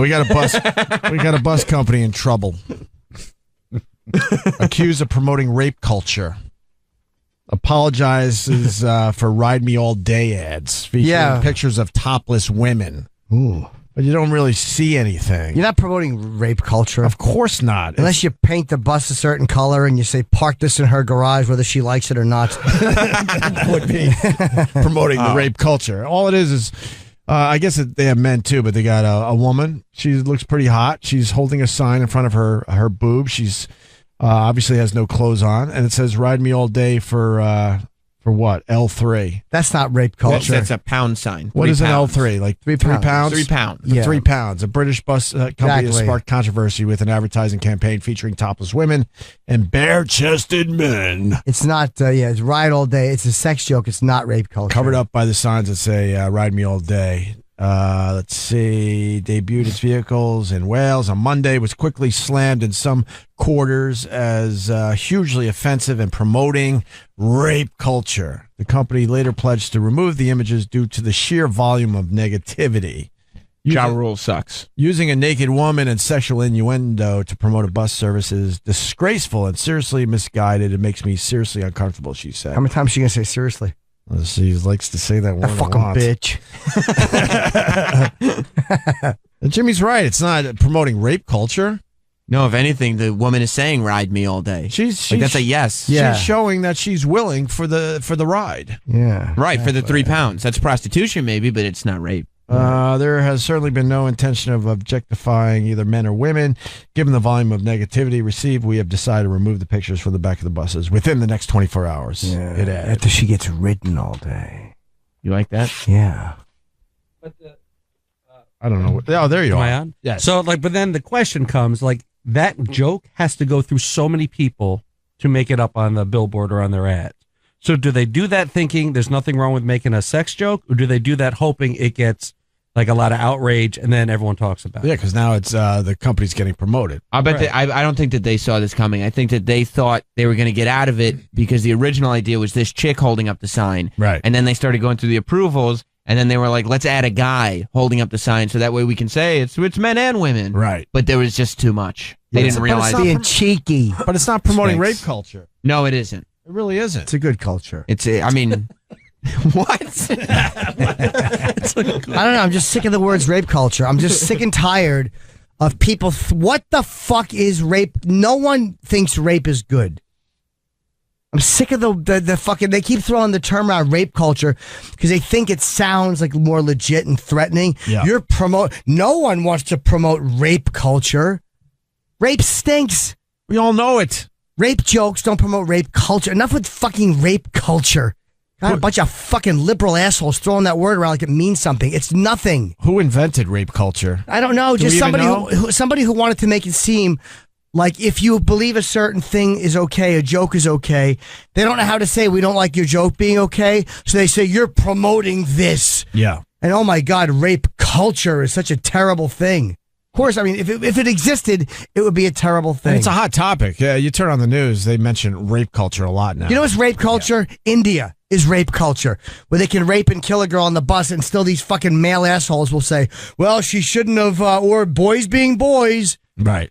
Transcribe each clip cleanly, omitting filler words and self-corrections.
We got a bus company in trouble. Accused of promoting rape culture. Apologizes for Ride Me All Day ads featuring pictures of topless women. Ooh. But you don't really see anything. You're not promoting rape culture. Of course not. Unless you paint the bus a certain color and you say, park this in her garage whether she likes it or not. That would be promoting the rape culture. All it is I guess they have men too, but they got a woman. She looks pretty hot. She's holding a sign in front of her boob. She's obviously has no clothes on. And it says, Ride Me All Day for what? L3. That's not rape culture. That's a pound sign. What is an L3? Like 3 pounds? 3 pounds. Yeah. 3 pounds. A British bus company has sparked controversy with an advertising campaign featuring topless women and bare-chested men. It's not, it's Ride All Day. It's a sex joke. It's not rape culture. Covered up by the signs that say, Ride Me All Day. Let's see. Debuted its vehicles in Wales on Monday, was quickly slammed in some quarters as hugely offensive and promoting rape culture. The company later pledged to remove the images due to the sheer volume of negativity. Ja Rule sucks. Using a naked woman and sexual innuendo to promote a bus service is disgraceful and seriously misguided. It makes me seriously uncomfortable, she said. How many times is she going to say seriously? She likes to say that word a fucking bitch. Jimmy's right. It's not promoting rape culture. No, if anything, the woman is saying "Ride me all day." She's that's a yes. Yeah. She's showing that she's willing for the ride. Yeah, right, for the 3 pounds. That's prostitution, maybe, but it's not rape. There has certainly been no intention of objectifying either men or women. Given the volume of negativity received, we have decided to remove the pictures from the back of the buses within the next 24 hours. Yeah, after she gets ridden all day. You like that? Yeah. But I don't know. Oh, there you am are. I on? Yes. So, but then the question comes, that joke has to go through so many people to make it up on the billboard or on their ads. So do they do that thinking there's nothing wrong with making a sex joke, or do they do that hoping it gets a lot of outrage and then everyone talks about it? Yeah, because now it's the company's getting promoted. I bet I don't think that they saw this coming. I think that they thought they were going to get out of it because the original idea was this chick holding up the sign. Right. And then they started going through the approvals, and then they were like, let's add a guy holding up the sign so that way we can say it's men and women. Right. But there was just too much. They didn't realize. It's being cheeky. But it's not promoting rape culture. No, it isn't. It really isn't. It's a good culture. What? I don't know. I'm just sick of the words rape culture. I'm just sick and tired of people. What the fuck is rape? No one thinks rape is good. I'm sick of the fucking. They keep throwing the term around rape culture because they think it sounds like more legit and threatening. Yeah. No one wants to promote rape culture. Rape stinks. We all know it. Rape jokes don't promote rape culture. Enough with fucking rape culture. Got a bunch of fucking liberal assholes throwing that word around like it means something. It's nothing. Who invented rape culture? I don't know. Just somebody who wanted to make it seem like if you believe a certain thing is okay, a joke is okay. They don't know how to say we don't like your joke being okay, so they say you're promoting this. Yeah. And oh my God, rape culture is such a terrible thing. Of course, I mean, if it existed, it would be a terrible thing. And it's a hot topic. Yeah, you turn on the news, they mention rape culture a lot now. You know what's rape culture? Yeah. India is rape culture, where they can rape and kill a girl on the bus, and still these fucking male assholes will say, well, she shouldn't have, or boys being boys. Right.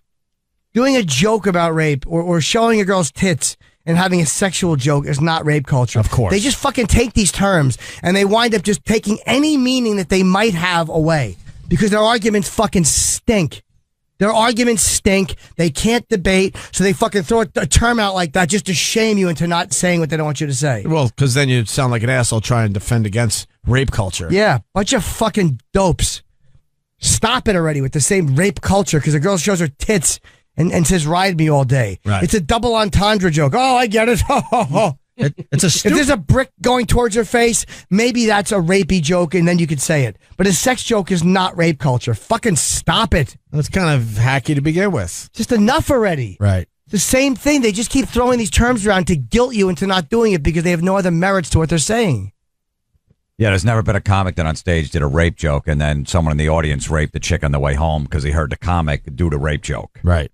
Doing a joke about rape or showing a girl's tits and having a sexual joke is not rape culture. Of course. They just fucking take these terms, and they wind up just taking any meaning that they might have away. Because their arguments fucking stink. Their arguments stink. They can't debate, so they fucking throw a term out like that just to shame you into not saying what they don't want you to say. Well, because then you sound like an asshole trying to defend against rape culture. Yeah, bunch of fucking dopes. Stop it already with the same rape culture because a girl shows her tits and says ride me all day. Right. It's a double entendre joke. Oh, I get it. It's a if there's a brick going towards your face, maybe that's a rapey joke, and then you could say it. But a sex joke is not rape culture. Fucking stop it. That's kind of hacky to begin with. Just enough already. Right. The same thing. They just keep throwing these terms around to guilt you into not doing it because they have no other merits to what they're saying. Yeah, there's never been a comic that on stage did a rape joke and then someone in the audience raped the chick on the way home because he heard the comic do the rape joke. Right.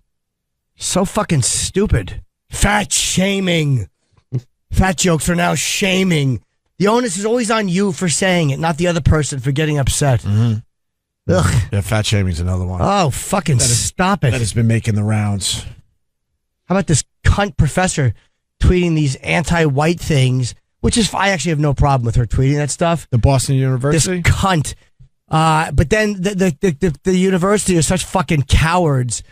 So fucking stupid. Fat shaming. Fat jokes are now shaming. The onus is always on you for saying it, not the other person for getting upset. Mm-hmm. Ugh. Yeah, fat shaming's another one. Oh, fucking stop it. That has been making the rounds. How about this cunt professor tweeting these anti-white things, which is, I actually have no problem with her tweeting that stuff. The Boston University? This cunt. But then the university are such fucking cowards.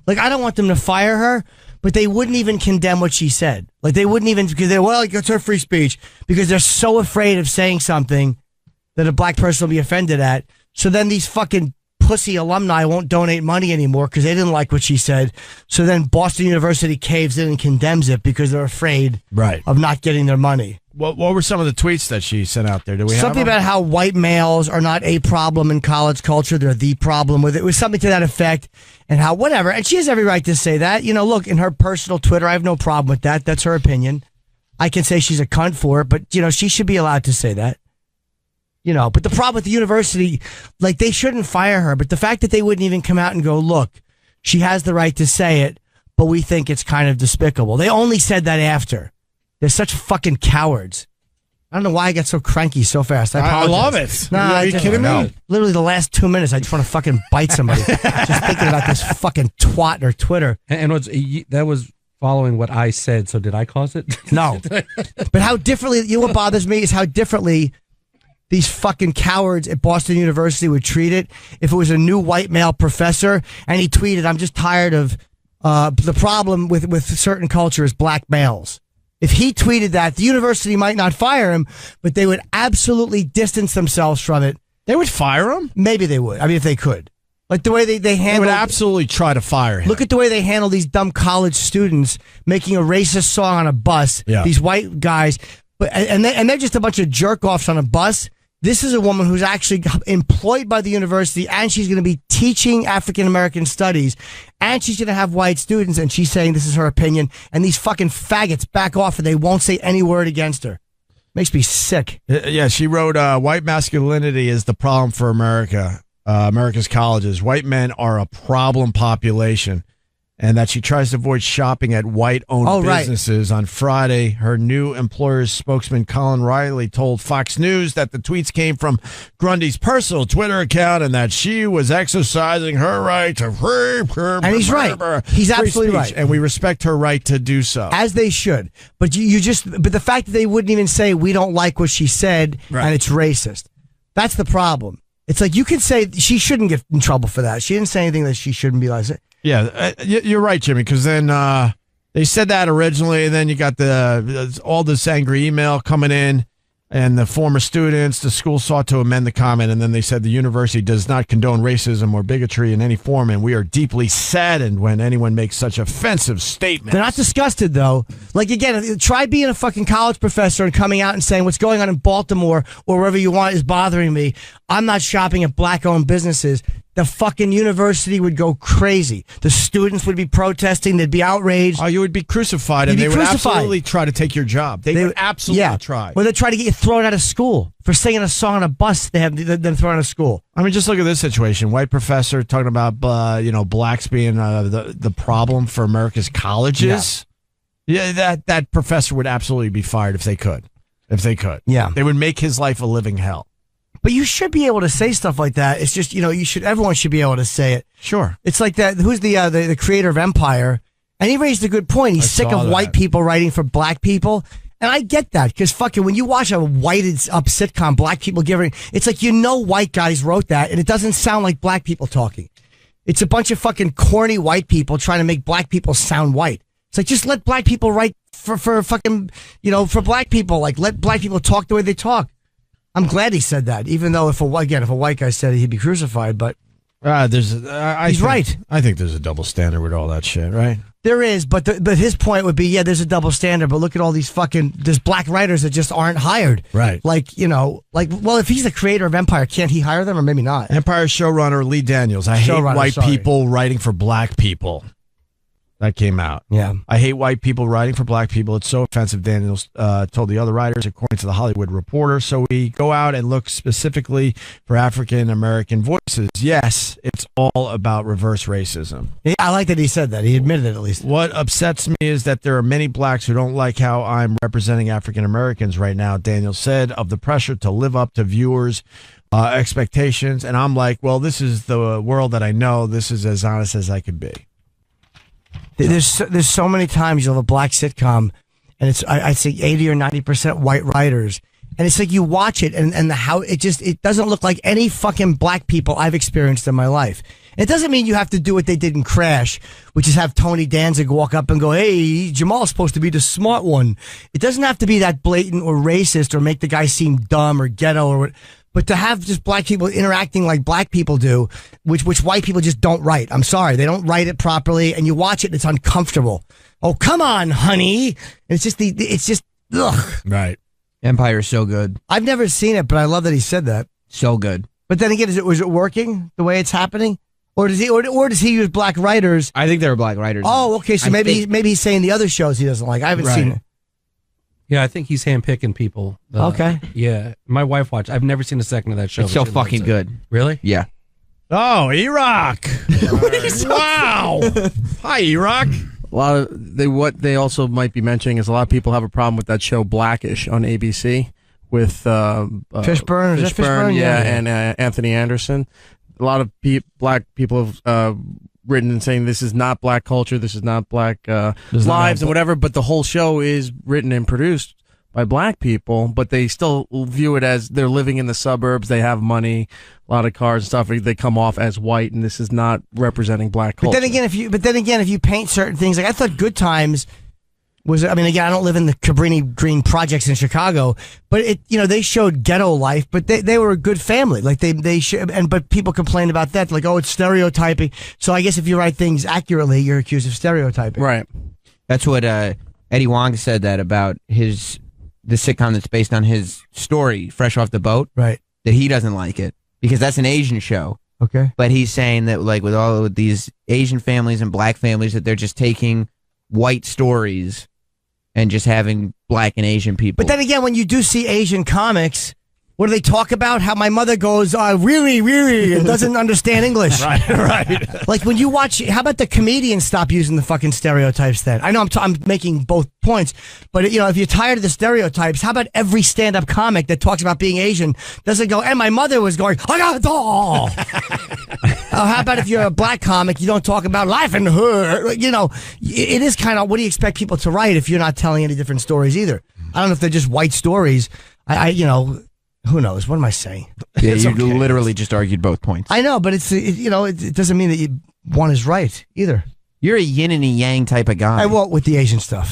Like, I don't want them to fire her, but they wouldn't even condemn what she said. Like, they wouldn't even, because it's her free speech, because they're so afraid of saying something that a black person will be offended at. So then these fucking pussy alumni won't donate money anymore because they didn't like what she said. So then Boston University caves in and condemns it because they're afraid of not getting their money. What were some of the tweets that she sent out there? Do we something have about how white males are not a problem in college culture? They're the problem with it. It was something to that effect, and how whatever. And she has every right to say that. You know, look, in her personal Twitter, I have no problem with that. That's her opinion. I can say she's a cunt for it, but you know, she should be allowed to say that. You know, but the problem with the university, like, they shouldn't fire her. But the fact that they wouldn't even come out and go, look, she has the right to say it, but we think it's kind of despicable. They only said that after. They're such fucking cowards. I don't know why I got so cranky so fast. I love it. Nah, Are you kidding me? Literally the last 2 minutes, I just want to fucking bite somebody. Just thinking about this fucking twat or Twitter. And that was following what I said, so did I cause it? No. But how differently, you know what bothers me is how differently these fucking cowards at Boston University would treat it if it was a new white male professor and he tweeted, I'm just tired of the problem with certain culture is black males. If he tweeted that, the university might not fire him, but they would absolutely distance themselves from it. They would fire him? Maybe they would. I mean, if they could. Like the way they handle. They would absolutely try to fire him. Look at the way they handle these dumb college students making a racist song on a bus. Yeah. These white guys. And they're just a bunch of jerk-offs on a bus. This is a woman who's actually employed by the university, and she's going to be teaching African-American studies, and she's going to have white students, and she's saying this is her opinion, and these fucking faggots back off and they won't say any word against her. Makes me sick. Yeah, she wrote, white masculinity is the problem for America, America's colleges. White men are a problem population. And that she tries to avoid shopping at white-owned businesses. On Friday, her new employer's spokesman, Colin Riley, told Fox News that the tweets came from Grundy's personal Twitter account and that she was exercising her right to free. And he's right. He's absolutely right. And we respect her right to do so. As they should. But but the fact that they wouldn't even say, we don't like what she said, and it's racist. That's the problem. It's like, you can say she shouldn't get in trouble for that. She didn't say anything that she shouldn't be like. Yeah, you're right, Jimmy, because then they said that originally, and then you got all this angry email coming in, and the former students, the school sought to amend the comment, and then they said the university does not condone racism or bigotry in any form, and we are deeply saddened when anyone makes such offensive statements. They're not disgusted, though. Like, again, try being a fucking college professor and coming out and saying what's going on in Baltimore or wherever you want is bothering me. I'm not shopping at black-owned businesses. The fucking university would go crazy. The students would be protesting. They'd be outraged. Oh, you would be crucified, and they would absolutely try to take your job. They would absolutely try. Well, they'd try to get you thrown out of school for singing a song on a bus. They have them thrown out of school. I mean, just look at this situation. White professor talking about, blacks being the problem for America's colleges. Yeah, that professor would absolutely be fired if they could. Yeah. They would make his life a living hell. But you should be able to say stuff like that. It's just, everyone should be able to say it. Sure. It's like that. Who's the creator of Empire? And he raised a good point. He's sick of white people writing for black people. And I get that, because fucking when you watch a whited up sitcom, black people giving, it's like, white guys wrote that, and it doesn't sound like black people talking. It's a bunch of fucking corny white people trying to make black people sound white. It's like, just let black people write for fucking, for black people. Like, let black people talk the way they talk. I'm glad he said that, even though if a white guy said it, he'd be crucified. But he's right. I think there's a double standard with all that shit, right? There is, but his point would be, there's a double standard. But look at all these there's black writers that just aren't hired, right? Well, if he's the creator of Empire, can't he hire them, or maybe not? Empire showrunner Lee Daniels. I hate white people writing for black people. that came out. Yeah. I hate white people writing for black people. It's so offensive, Daniels told the other writers, according to the Hollywood Reporter. So we go out and look specifically for African-American voices. Yes, it's all about reverse racism. I like that he said that. He admitted it at least. What upsets me is that there are many blacks who don't like how I'm representing African-Americans right now, Daniels said, of the pressure to live up to viewers' expectations. And I'm like, well, this is the world that I know. This is as honest as I could be. There's so many times you'll have a black sitcom, and it's I'd say 80 or 90% white writers, and it's like you watch it and how it doesn't look like any fucking black people I've experienced in my life. It doesn't mean you have to do what they did in Crash, which is have Tony Danzig walk up and go, "Hey, Jamal's supposed to be the smart one." It doesn't have to be that blatant or racist or make the guy seem dumb or ghetto or what. But to have just black people interacting like black people do, which white people just don't write. I'm sorry, they don't write it properly, and you watch it, and it's uncomfortable. Oh, come on, honey! And it's just ugh. Right. Empire is so good. I've never seen it, but I love that he said that. So good. But then again, was it working the way it's happening, or does he use black writers? I think there are black writers. Oh, okay. So maybe he's saying the other shows he doesn't like. I haven't seen it. Yeah, I think he's handpicking people. Okay. Yeah, my wife watched. I've never seen a second of that show. It's so fucking good. Really? Yeah. Oh, E-Rock. Wow. Hi, E-Rock. A lot of what they also might be mentioning is a lot of people have a problem with that show Blackish on ABC with Fishburne. Is that Fishburne? Yeah, and Anthony Anderson. A lot of black people have written and saying this is not black culture, this is not black lives and whatever, but the whole show is written and produced by black people, but they still view it as they're living in the suburbs, they have money, a lot of cars and stuff, they come off as white, and this is not representing black culture. But then again, if you paint certain things, like I thought Good Times was, I mean, again, I don't live in the Cabrini Green projects in Chicago, but they showed ghetto life, but they were a good family. Like but people complained about that, like, oh, it's stereotyping. So I guess if you write things accurately, you're accused of stereotyping. Right. That's what Eddie Wong said that about the sitcom that's based on his story, Fresh Off the Boat. Right. That he doesn't like it because that's an Asian show. Okay. But he's saying that like with all of these Asian families and black families that they're just taking white stories and just having black and Asian people. But then again, when you do see Asian comics, what do they talk about? How my mother goes, really, really, and doesn't understand English. Right. Like when you watch, how about the comedians stop using the fucking stereotypes then? I know I'm making both points, but if you're tired of the stereotypes, how about every stand-up comic that talks about being Asian doesn't go, and my mother was going, I got a doll. How about if you're a black comic, you don't talk about life in the hood? It is kind of, what do you expect people to write if you're not telling any different stories either? I don't know if they're just white stories. Who knows? What am I saying? Yeah, you literally just argued both points. I know, but it doesn't mean that one is right either. You're a yin and a yang type of guy. I won't with the Asian stuff.